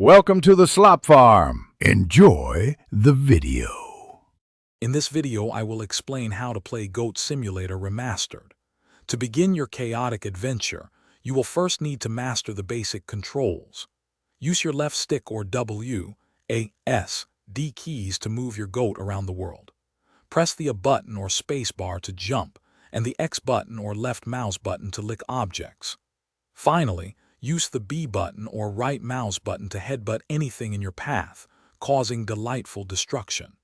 Welcome to the Slop Farm. Enjoy the video. In this video, I will explain how to play Goat Simulator Remastered. To begin your chaotic adventure, you will first need to master the basic controls. Use your left stick or W, A, S, D keys to move your goat around the world. Press the A button or space bar to jump, and the X button or left mouse button to lick objects. Finally, use the B button or right mouse button to headbutt anything in your path, causing delightful destruction.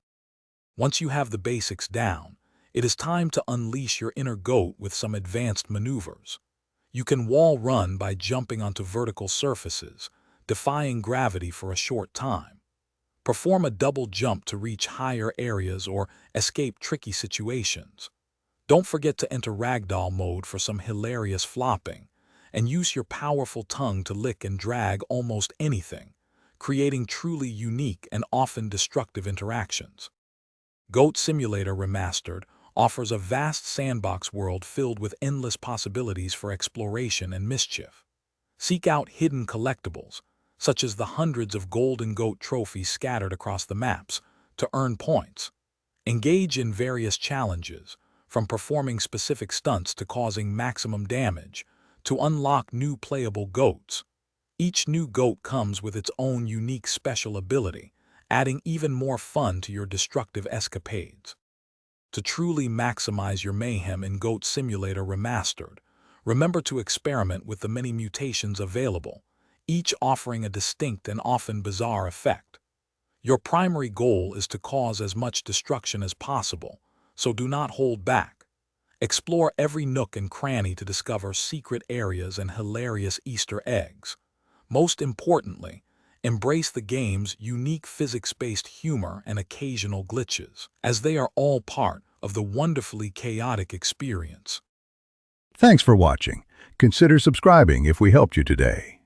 Once you have the basics down, it is time to unleash your inner goat with some advanced maneuvers. You can wall run by jumping onto vertical surfaces, defying gravity for a short time. Perform a double jump to reach higher areas or escape tricky situations. Don't forget to enter ragdoll mode for some hilarious flopping, and use your powerful tongue to lick and drag almost anything, creating truly unique and often destructive interactions. Goat Simulator Remastered offers a vast sandbox world filled with endless possibilities for exploration and mischief. Seek out hidden collectibles, such as the hundreds of golden goat trophies scattered across the maps, to earn points. Engage in various challenges, from performing specific stunts to causing maximum damage, to unlock new playable goats. Each new goat comes with its own unique special ability, adding even more fun to your destructive escapades. To truly maximize your mayhem in Goat Simulator Remastered, remember to experiment with the many mutations available, each offering a distinct and often bizarre effect. Your primary goal is to cause as much destruction as possible, so do not hold back. Explore every nook and cranny to discover secret areas and hilarious Easter eggs. Most importantly, embrace the game's unique physics-based humor and occasional glitches, as they are all part of the wonderfully chaotic experience. Thanks for watching. Consider subscribing if we helped you today.